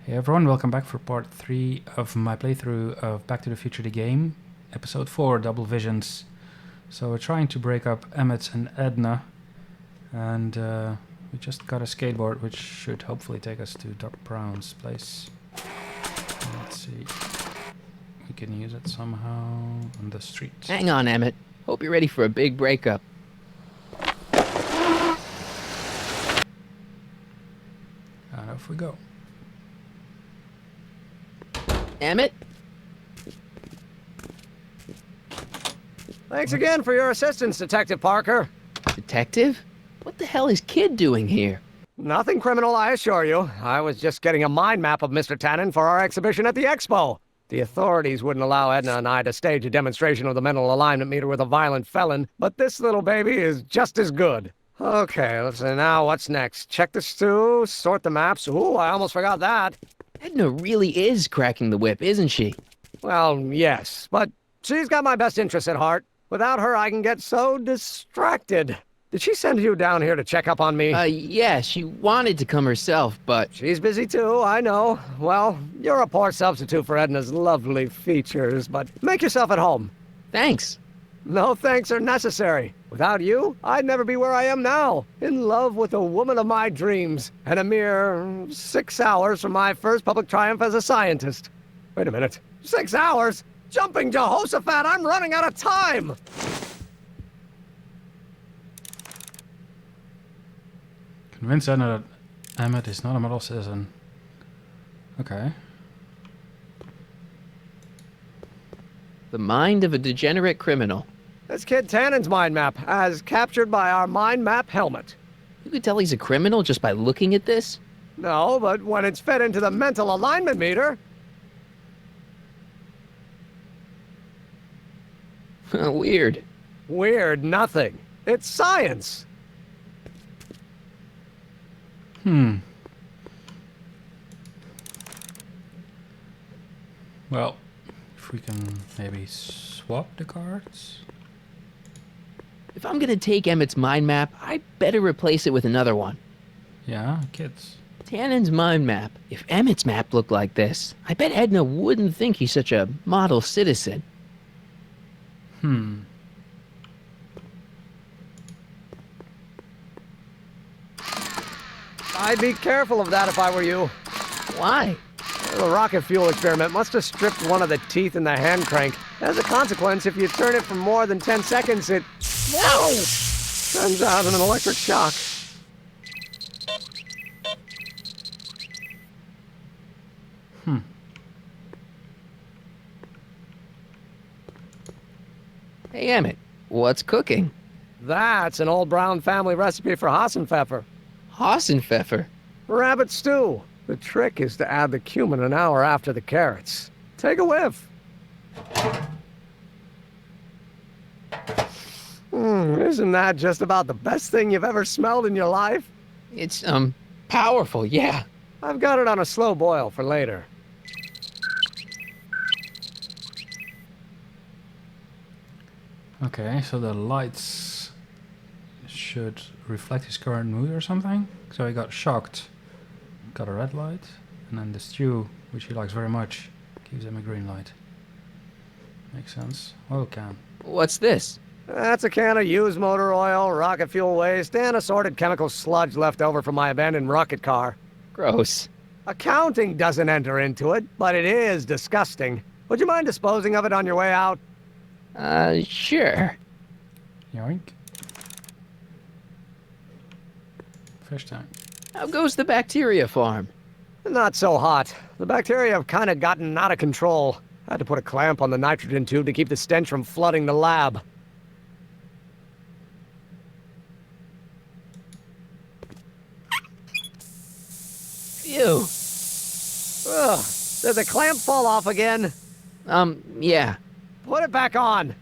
Hey everyone, welcome back for part 3 of my playthrough of Back to the Future the game, episode 4, Double Visions. So we're trying to break up Emmett and Edna, and we just got a skateboard which should hopefully take us to Doc Brown's place. Let's see, we can use it somehow on the street. Hang on, Emmett. Hope you're ready for a big breakup. And off we go. Emmett? Thanks again for your assistance, Detective Parker. Detective? What the hell is Kid doing here? Nothing criminal, I assure you. I was just getting a mind map of Mr. Tannen for our exhibition at the expo. The authorities wouldn't allow Edna and I to stage a demonstration of the mental alignment meter with a violent felon, but this little baby is just as good. Okay, let's see now what's next. Check the stew, sort the maps. Ooh, I almost forgot that. Edna really is cracking the whip, isn't she? Well, yes, but she's got my best interests at heart. Without her, I can get so distracted. Did she send you down here to check up on me? Yeah, she wanted to come herself, but... She's busy too, I know. Well, you're a poor substitute for Edna's lovely features, but make yourself at home. Thanks. No thanks are necessary. Without you, I'd never be where I am now, in love with the woman of my dreams, and a mere 6 hours from my first public triumph as a scientist. Wait a minute. 6 hours? Jumping Jehoshaphat, I'm running out of time! Convince Edna that Emmett is not a model citizen. Okay. The mind of a degenerate criminal. That's Kid Tannen's mind map, as captured by our mind map helmet. You could tell he's a criminal just by looking at this? No, but when it's fed into the mental alignment meter... Weird. Weird nothing. It's science. Well, if we can maybe swap the cards? If I'm gonna take Emmett's mind map, I better replace it with another one. Yeah, kids. Tannen's mind map. If Emmett's map looked like this, I bet Edna wouldn't think he's such a model citizen. I'd be careful of that if I were you. Why? The rocket fuel experiment must have stripped one of the teeth in the hand crank. As a consequence, if you turn it for more than 10 seconds, it... Whoa! Sends out an electric shock. Hey, Emmett, what's cooking? That's an old Brown family recipe for Hassenpfeffer. Hassenpfeffer. Rabbit stew. The trick is to add the cumin an hour after the carrots. Take a whiff. Isn't that just about the best thing you've ever smelled in your life? It's, powerful, yeah. I've got it on a slow boil for later. Okay, so the lights should reflect his current mood or something. So he got shocked, got a red light, and then the stew, which he likes very much, gives him a green light. Makes sense. Oil can. What's this? That's a can of used motor oil, rocket fuel waste, and assorted chemical sludge left over from my abandoned rocket car. Gross. Accounting doesn't enter into it, but it is disgusting. Would you mind disposing of it on your way out? Sure. Yoink. Fish tank. How goes the bacteria farm? Not so hot. The bacteria have kind of gotten out of control. I had to put a clamp on the nitrogen tube to keep the stench from flooding the lab. Ew. Ugh. Did the clamp fall off again? Yeah. Put it back on.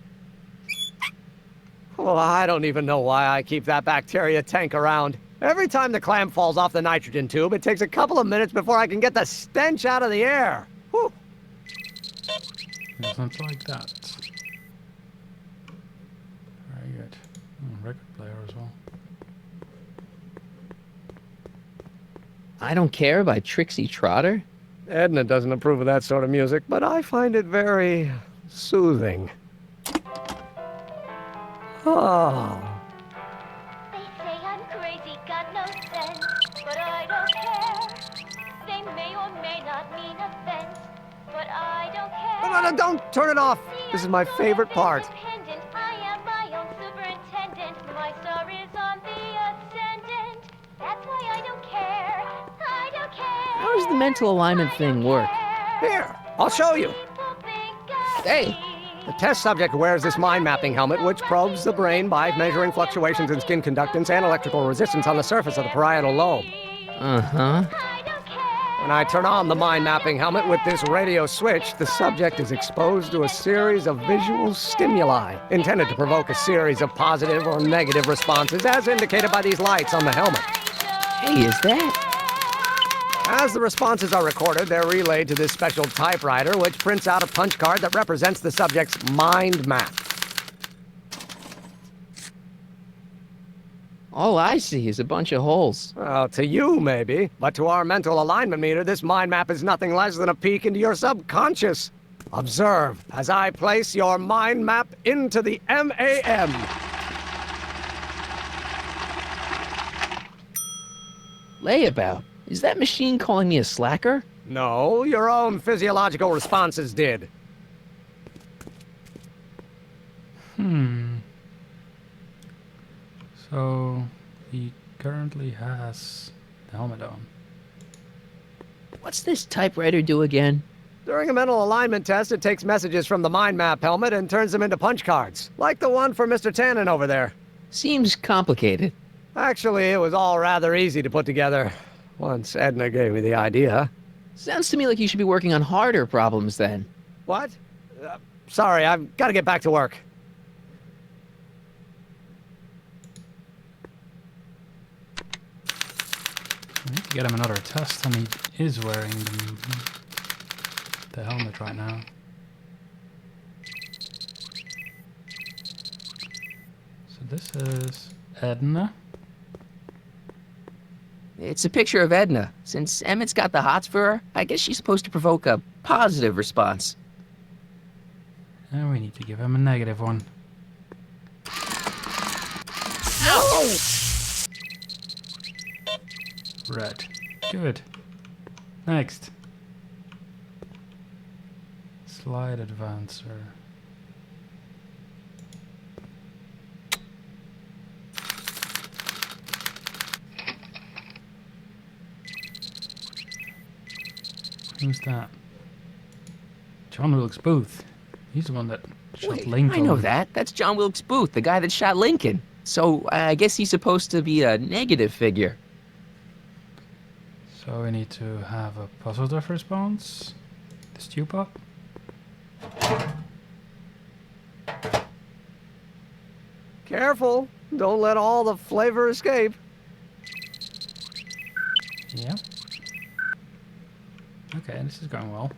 Well, I don't even know why I keep that bacteria tank around. Every time the clamp falls off the nitrogen tube, it takes a couple of minutes before I can get the stench out of the air. Whew. Doesn't like that. Very good. Record player as well. I Don't Care by Trixie Trotter? Edna doesn't approve of that sort of music, but I find it very soothing. Oh. They say I'm crazy, got no sense, but I don't care. They may or may not mean offense, but I don't care. No, don't turn it off. This is my favorite part. I am my own superintendent. My star is on the ascendant. That's why I don't care. I don't care. How does the mental alignment thing work? Here, I'll show you. People think of Hey. me. The test subject wears this mind mapping helmet, which probes the brain by measuring fluctuations in skin conductance and electrical resistance on the surface of the parietal lobe. Uh-huh. I don't care. When I turn on the mind mapping helmet with this radio switch, the subject is exposed to a series of visual stimuli intended to provoke a series of positive or negative responses, as indicated by these lights on the helmet. Hey, is that? As the responses are recorded, they're relayed to this special typewriter, which prints out a punch card that represents the subject's mind map. All I see is a bunch of holes. Well, to you, maybe, but to our mental alignment meter, this mind map is nothing less than a peek into your subconscious. Observe as I place your mind map into the MAM. Layabout. Is that machine calling me a slacker? No, your own physiological responses did. So he currently has the helmet on. What's this typewriter do again? During a mental alignment test, it takes messages from the mind map helmet and turns them into punch cards, like the one for Mr. Tannen over there. Seems complicated. Actually, it was all rather easy to put together, once Edna gave me the idea. Sounds to me like you should be working on harder problems then. What? Sorry, I've got to get back to work. I need to get him another test, and he is wearing the helmet right now. So this is Edna. It's a picture of Edna. Since Emmett's got the hots for her, I guess she's supposed to provoke a positive response. And we need to give him a negative one. Ow! Red. Good. Next. Slide advancer. Who's that? John Wilkes Booth. He's the one that shot Wait, Lincoln. I know that. That's John Wilkes Booth, the guy that shot Lincoln. So I guess he's supposed to be a negative figure. So we need to have a positive response. The stew pot. Careful, don't let all the flavor escape. Yeah. Okay, this is going well.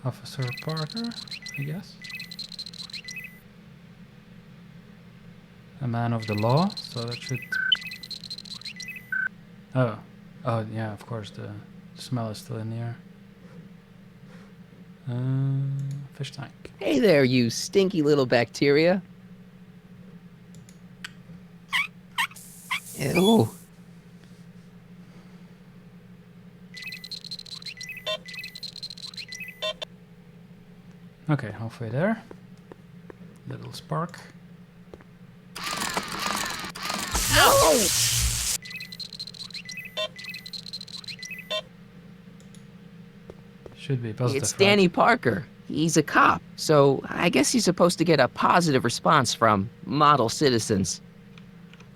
Officer Parker, I guess. A man of the law, so that should... Oh, yeah, of course, the smell is still in the air. Fish tank. Hey there, you stinky little bacteria. Ew. Okay, halfway there. Little spark. Ow! Should be positive. It's right? Danny Parker. He's a cop, so I guess he's supposed to get a positive response from model citizens.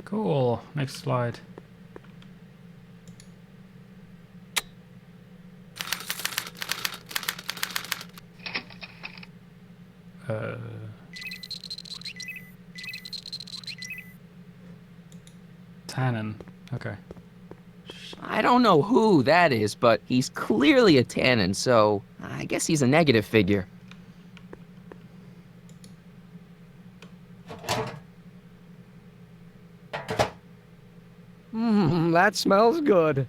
Cool. Next slide. Tannen. Okay. I don't know who that is, but he's clearly a Tannen, so I guess he's a negative figure. Is That smells good.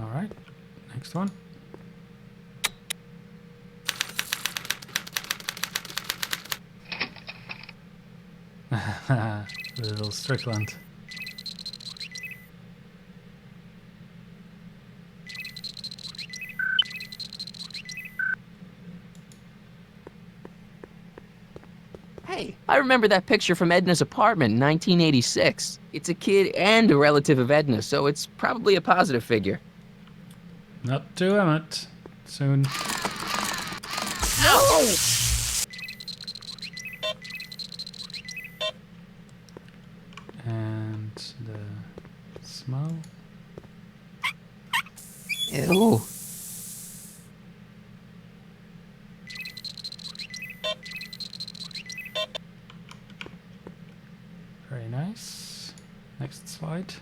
All right, next one. Little Strickland. Hey, I remember that picture from Edna's apartment in 1986. It's a kid and a relative of Edna, so it's probably a positive figure. Not to Emmett. Soon. No! And the smell. Ew. Very nice. Next slide.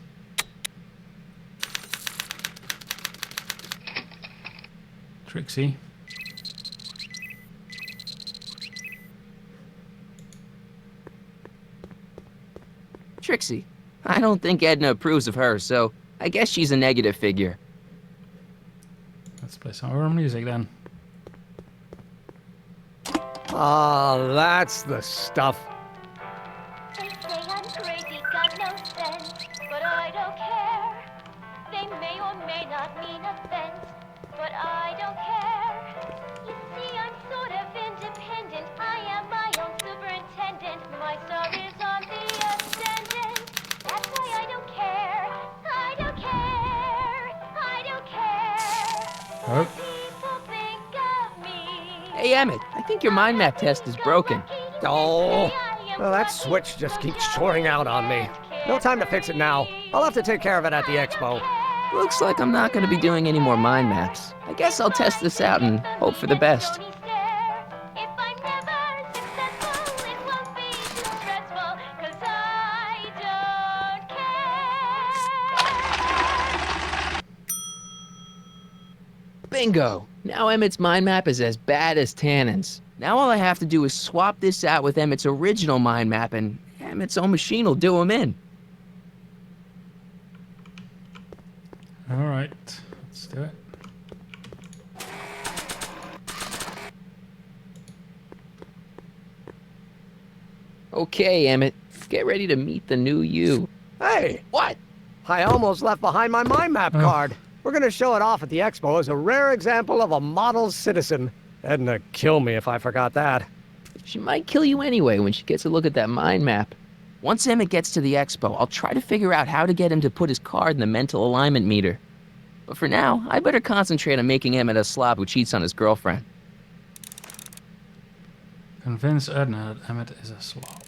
Trixie. Trixie. I don't think Edna approves of her, so I guess she's a negative figure. Let's play some horror music then. Ah, that's the stuff. They say I'm crazy, got no sense, but I don't care. They may or may not mean offense, but I don't care. You see, I'm sort of independent. I am my own superintendent. My star is on the ascendant. That's why I don't care. I don't care. I don't care. Oh. People think of me. Hey, Emmett, I think your mind map test is broken. Oh, well, that switch just keeps shoring out on me. No time to fix it now. I'll have to take care of it at the expo. Looks like I'm not going to be doing any more mind maps. I guess I'll test this out and hope for the best. If I'm never successful, it won't be too stressful, 'cause I don't care. Bingo! Now Emmett's mind map is as bad as Tannen's. Now all I have to do is swap this out with Emmett's original mind map, and Emmett's own machine will do him in. All right, let's do it. Okay, Emmett, get ready to meet the new you. Hey, What? I almost left behind my mind map Oh. card. We're gonna show it off at the expo as a rare example of a model citizen. Edna kill me if I forgot that. She might kill you anyway when she gets a look at that mind map. Once Emmett gets to the expo, I'll try to figure out how to get him to put his card in the mental alignment meter. But for now, I better concentrate on making Emmett a slob who cheats on his girlfriend. Convince Edna that Emmett is a slob.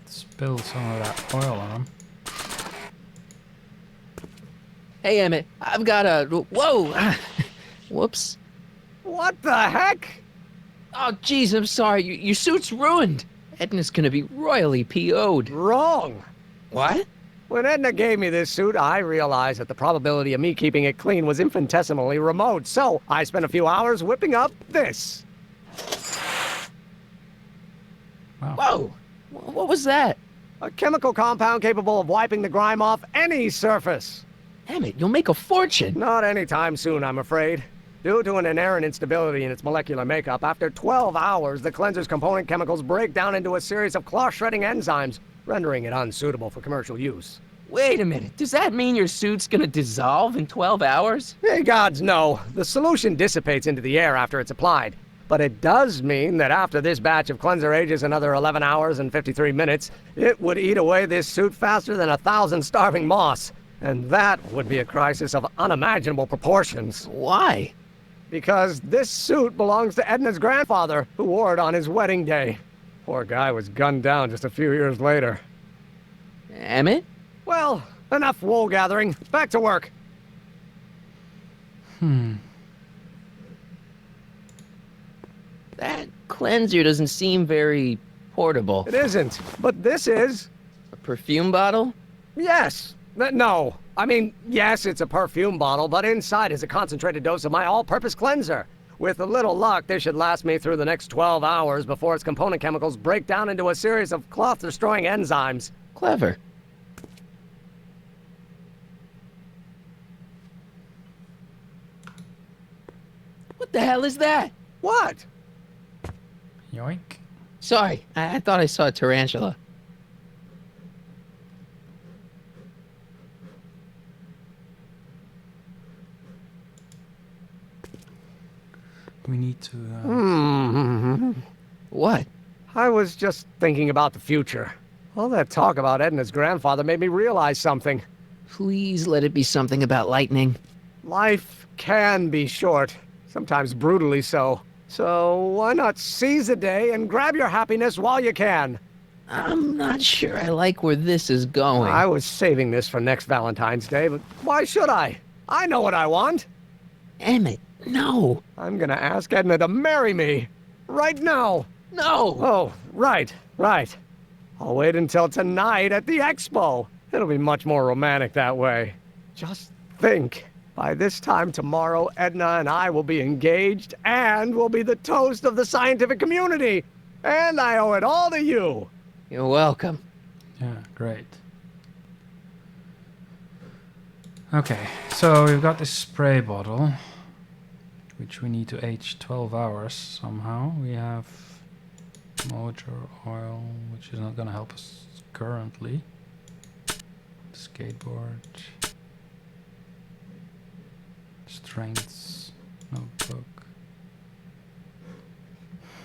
Spill some of that oil on him. Hey, Emmett, I've got a... Whoa! Whoops. What the heck? Oh, jeez, I'm sorry. Your suit's ruined. Edna's gonna be royally PO'd. Wrong. What? When Edna gave me this suit, I realized that the probability of me keeping it clean was infinitesimally remote, so I spent a few hours whipping up this. Wow. Whoa! What was that? A chemical compound capable of wiping the grime off any surface. Emmett, you'll make a fortune. Not anytime soon, I'm afraid. Due to an inherent instability in its molecular makeup, after 12 hours, the cleanser's component chemicals break down into a series of cloth-shredding enzymes, rendering it unsuitable for commercial use. Wait a minute. Does that mean your suit's gonna dissolve in 12 hours? Hey, gods, no. The solution dissipates into the air after it's applied. But it does mean that after this batch of cleanser ages another 11 hours and 53 minutes, it would eat away this suit faster than 1,000 starving moths. And that would be a crisis of unimaginable proportions. Why? Because this suit belongs to Edna's grandfather, who wore it on his wedding day. Poor guy was gunned down just a few years later. Emmett? Well, enough wool gathering. Back to work. That cleanser doesn't seem very portable. It isn't, but this is. A perfume bottle? Yes, No. I mean, yes, it's a perfume bottle, but inside is a concentrated dose of my all-purpose cleanser. With a little luck, this should last me through the next 12 hours before its component chemicals break down into a series of cloth-destroying enzymes. Clever. What the hell is that? What? Yoink. Sorry, I thought I saw a tarantula. We need to... What? I was just thinking about the future. All that talk about Edna's grandfather made me realize something. Please let it be something about lightning. Life can be short, sometimes brutally so. So why not seize the day and grab your happiness while you can? I'm not sure I like where this is going. I was saving this for next Valentine's Day, but why should I? I know what I want. Emmett, no. I'm gonna ask Edna to marry me. Right now. No! Oh, right. I'll wait until tonight at the expo. It'll be much more romantic that way. Just think. By this time tomorrow, Edna and I will be engaged and will be the toast of the scientific community. And I owe it all to you. You're welcome. Yeah, great. Okay, so we've got this spray bottle, which we need to age 12 hours somehow. We have motor oil, which is not going to help us currently. Skateboard. Strengths. Notebook.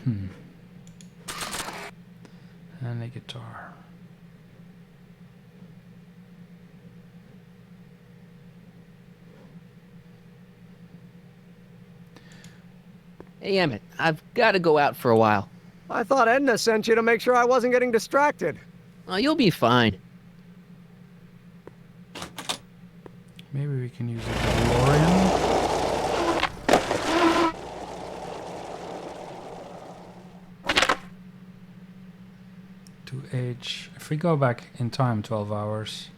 And a guitar. Hey, Emmett, I've got to go out for a while. I thought Edna sent you to make sure I wasn't getting distracted. Oh, you'll be fine. Maybe we can use a DeLorean. To age, if we go back in time 12 hours.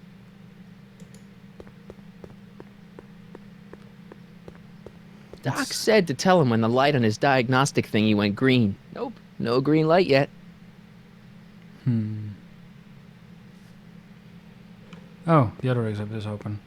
Doc said to tell him when the light on his diagnostic thingy went green. Nope, no green light yet. Oh, the other exhibit is open.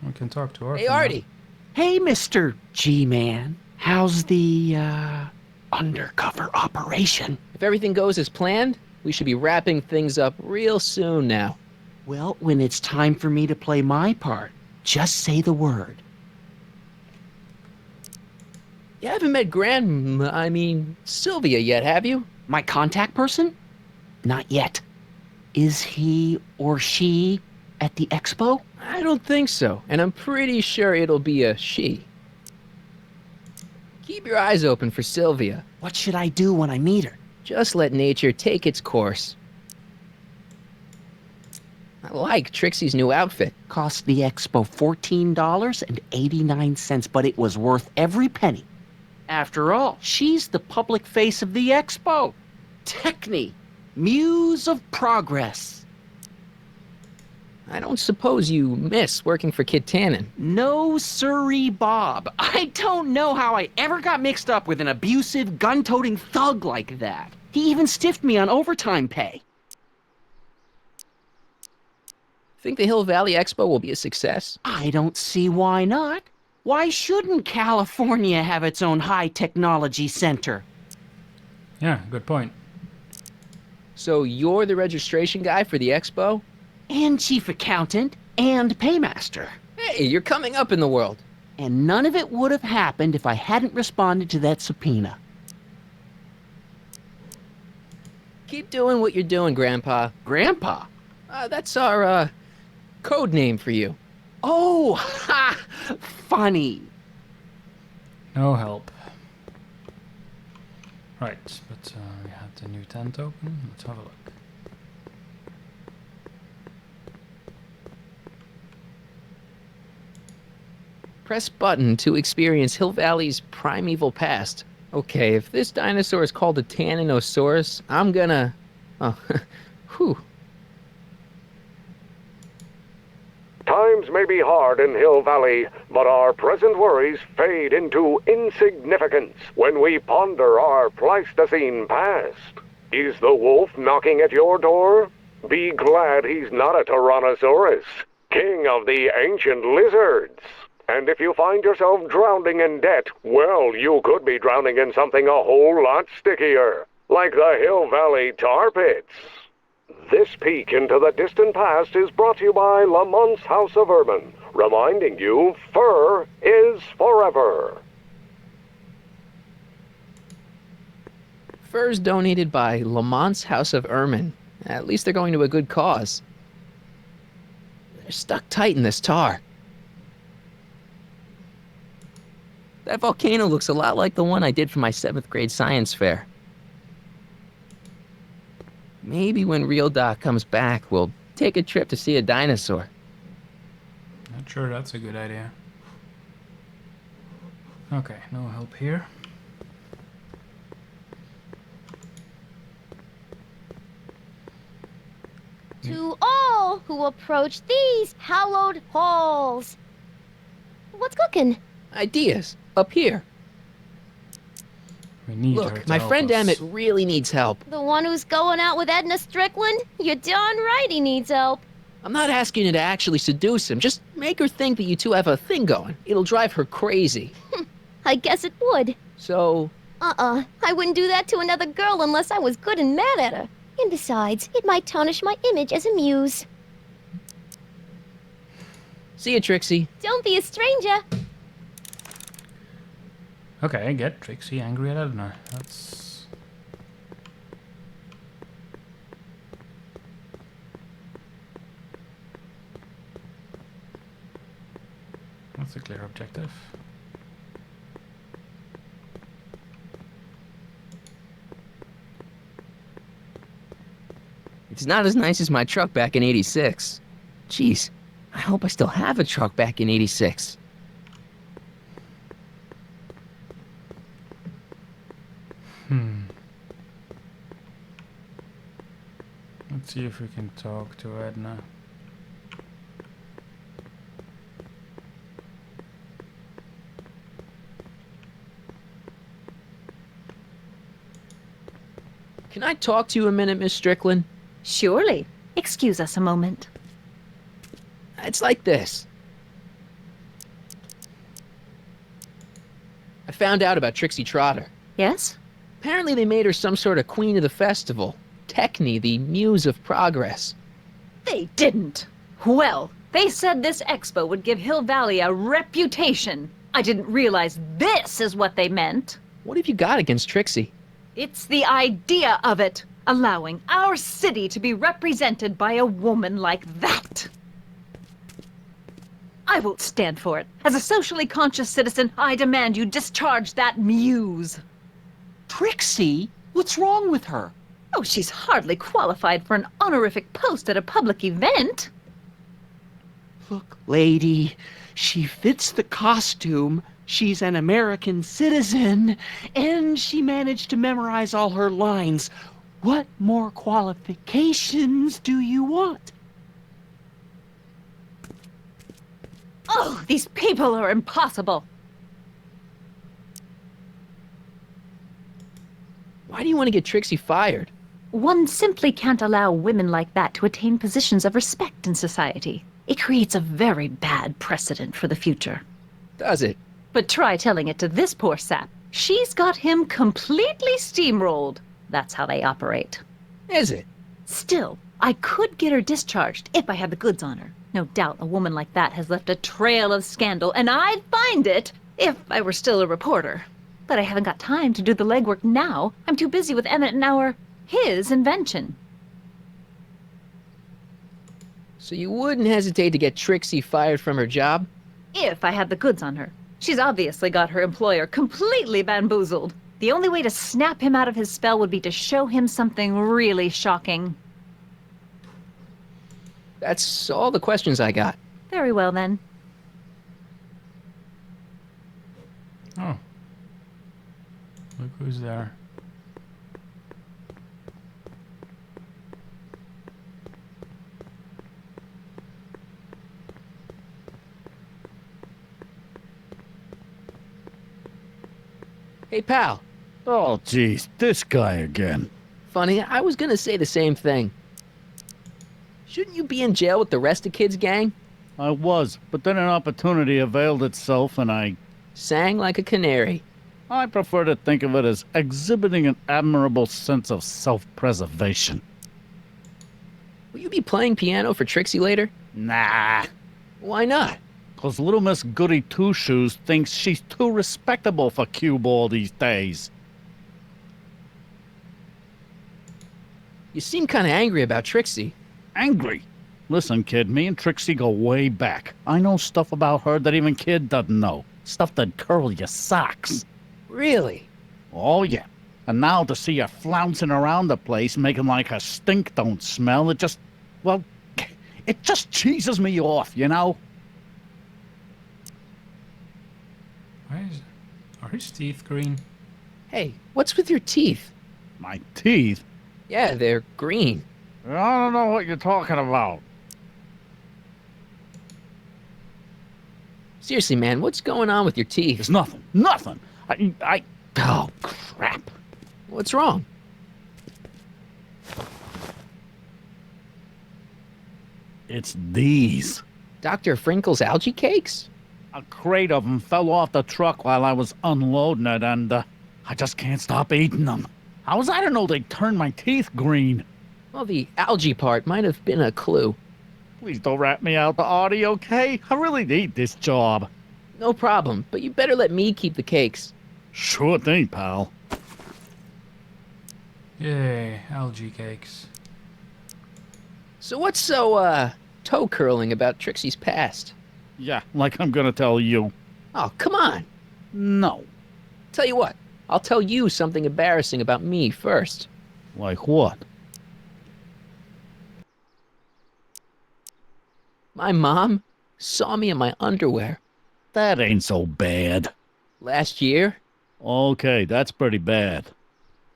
We can talk to Arthur. Hey, Artie. Hey, Mr. G-Man. How's the, undercover operation? If everything goes as planned, we should be wrapping things up real soon now. Well, when it's time for me to play my part, just say the word. You haven't met Sylvia yet, have you? My contact person? Not yet. Is he or she at the expo? I don't think so, and I'm pretty sure it'll be a she. Keep your eyes open for Sylvia. What should I do when I meet her? Just let nature take its course. I like Trixie's new outfit. Cost the expo $14.89, but it was worth every penny. After all, she's the public face of the expo. Techne, muse of progress. I don't suppose you miss working for Kit Tannen. No siree, Bob. I don't know how I ever got mixed up with an abusive, gun-toting thug like that. He even stiffed me on overtime pay. Think the Hill Valley Expo will be a success? I don't see why not. Why shouldn't California have its own high-technology center? Yeah, good point. So you're the registration guy for the expo? And chief accountant, and paymaster. Hey, you're coming up in the world. And none of it would have happened if I hadn't responded to that subpoena. Keep doing what you're doing, Grandpa. Grandpa? That's our, code name for you. Oh, ha! Funny. No help. Right, but we have the new tent open. Let's have a look. Press button to experience Hill Valley's primeval past. Okay, if this dinosaur is called a Tanninosaurus, I'm gonna... Oh, whew. Times may be hard in Hill Valley, but our present worries fade into insignificance when we ponder our Pleistocene past. Is the wolf knocking at your door? Be glad he's not a Tyrannosaurus, king of the ancient lizards. And if you find yourself drowning in debt, well, you could be drowning in something a whole lot stickier, like the Hill Valley tar pits. This peek into the distant past is brought to you by Lamont's House of Urban, reminding you fur is forever. Furs donated by Lamont's House of Ermine. At least they're going to a good cause. They're stuck tight in this tar. That volcano looks a lot like the one I did for my 7th grade science fair. Maybe when Real Doc comes back, we'll take a trip to see a dinosaur. Not sure that's a good idea. Okay, no help here. To all who approach these hallowed halls. What's cooking? Ideas, up here. We need her Look, to my help friend us. Emmett really needs help. The one who's going out with Edna Strickland? You're darn right he needs help. I'm not asking you to actually seduce him. Just make her think that you two have a thing going. It'll drive her crazy. I guess it would. So, I wouldn't do that to another girl unless I was good and mad at her. And besides, it might tarnish my image as a muse. see you, Trixie. Don't be a stranger. Okay, get Trixie angry at Edna. That's... That's a clear objective. It's not as nice as my truck back in '86. Jeez, I hope I still have a truck back in '86. Let's see if we can talk to Edna. Can I talk to you a minute, Miss Strickland? Surely. Excuse us a moment. It's like this. I found out about Trixie Trotter. Yes? Apparently they made her some sort of queen of the festival. Techne, the muse of progress. They didn't. Well, they said this expo would give Hill Valley a reputation. I didn't realize this is what they meant. What have you got against Trixie? It's the idea of it. Allowing our city to be represented by a woman like that. I won't stand for it. As a socially conscious citizen, I demand you discharge that muse. Trixie? What's wrong with her? Oh, she's hardly qualified for an honorific post at a public event. Look, lady, she fits the costume. She's an American citizen, and she managed to memorize all her lines. What more qualifications do you want? Oh, these people are impossible. Why do you want to get Trixie fired? One simply can't allow women like that to attain positions of respect in society. It creates a very bad precedent for the future. Does it? But try telling it to this poor sap. She's got him completely steamrolled. That's how they operate. Is it? Still, I could get her discharged if I had the goods on her. No doubt a woman like that has left a trail of scandal, and I'd find it if I were still a reporter. But I haven't got time to do the legwork now. I'm too busy with Emmett and his invention. So you wouldn't hesitate to get Trixie fired from her job? If I had the goods on her. She's obviously got her employer completely bamboozled. The only way to snap him out of his spell would be to show him something really shocking. That's all the questions I got. Very well, then. Oh. Look who's there. Hey, pal. Oh, geez, this guy again. Funny, I was gonna say the same thing. Shouldn't you be in jail with the rest of kids' gang? I was, but then an opportunity availed itself and I Sang like a canary. prefer to think of it as exhibiting an admirable sense of self-preservation. Will you be playing piano for Trixie later? Nah, Why not? 'cause little Miss Goody Two-Shoes thinks she's too respectable for cue ball these days. You seem kinda angry about Trixie. Angry. Listen, kid, me and Trixie go way back. I know stuff about her that even kid doesn't know. Stuff that'd curl your socks. Really? Oh, yeah. And now to see her flouncing around the place, making like her stink don't smell, it just cheeses me off, you know? Are his teeth green? Hey, what's with your teeth? My teeth? Yeah, they're green. I don't know what you're talking about. Seriously, man, what's going on with your teeth? It's nothing. Nothing. Oh, crap. What's wrong? It's these. Dr. Frinkle's algae cakes? A crate of them fell off the truck while I was unloading it, and I just can't stop eating them. How was I to know they'd turn my teeth green? Well, the algae part might have been a clue. Please don't rat me out to Artie, okay? I really need this job. No problem, but you better let me keep the cakes. Sure thing, pal. Yay, algae cakes. So what's so, toe curling about Trixie's past? Yeah, like I'm gonna tell you. Oh, come on. No. Tell you what, I'll tell you something embarrassing about me first. Like what? My mom saw me in my underwear That ain't so bad. last year. Okay, that's pretty bad.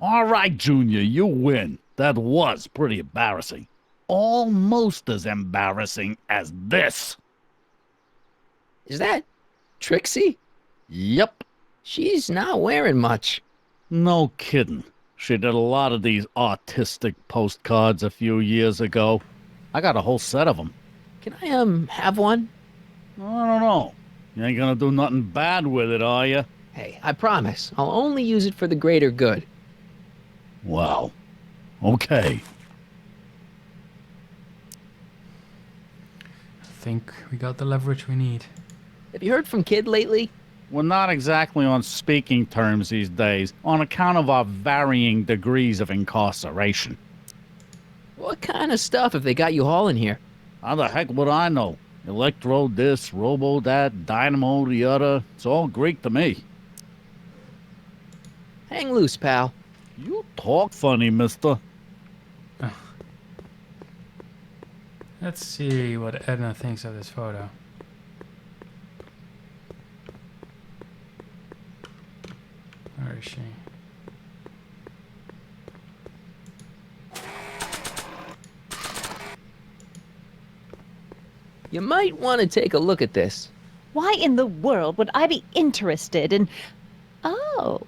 All right, Junior, you win. That was pretty embarrassing. Almost as embarrassing as this. Is that Trixie? Yep. She's not wearing much. No kidding. She did a lot of these artistic postcards a few years ago. I got a whole set of them. Can I, have one? I don't know. You ain't gonna do nothing bad with it, are you? Hey, I promise. I'll only use it for the greater good. Wow. Okay. I think we got the leverage we need. Have you heard from Kid lately? We're not exactly on speaking terms these days, on account of our varying degrees of incarceration. What kind of stuff have they got you hauling here? How the heck would I know? Electro this, robo that, dynamo the other. It's all Greek to me. Hang loose, pal. You talk funny, mister. Let's see what Edna thinks of this photo. Where is she? You might want to take a look at this. Why in the world would I be interested in... Oh,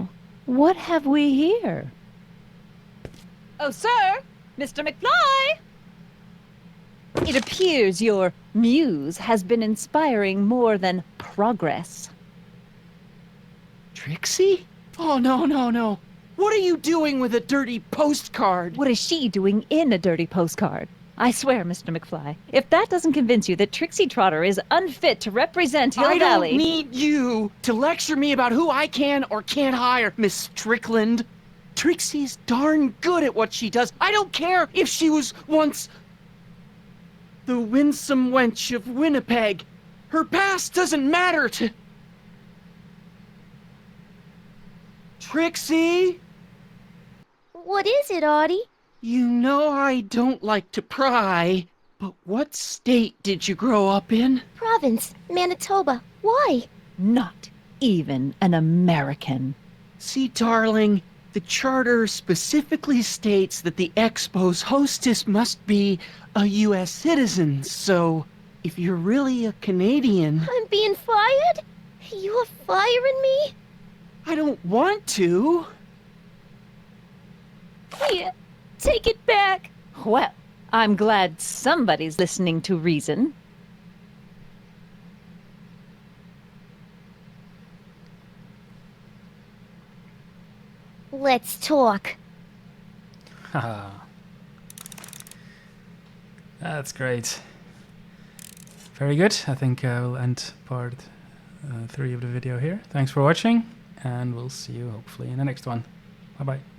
what have we here? Oh, sir! Mr. McFly! It appears your muse has been inspiring more than progress. Trixie? Oh, no, no, no. What are you doing with a dirty postcard? What is she doing in a dirty postcard? I swear, Mr. McFly, if that doesn't convince you that Trixie Trotter is unfit to represent Hill I Valley... don't need you to lecture me about who I can or can't hire, Miss Strickland. Trixie's darn good at what she does. I don't care if she was once the winsome wench of Winnipeg. Her past doesn't matter to... Trixie? What is it, Audie? You know I don't like to pry, but what state did you grow up in? Province, Manitoba. Why? Not even an American. See, darling, the charter specifically states that the Expo's hostess must be a U.S. citizen, so if you're really a Canadian... I'm being fired? You are firing me? I don't want to. Here, take it back. Well, I'm glad somebody's listening to reason. Let's talk. Haha. That's great. Very good. I think we'll end part 3 of the video here. Thanks for watching, and we'll see you hopefully in the next one. Bye bye.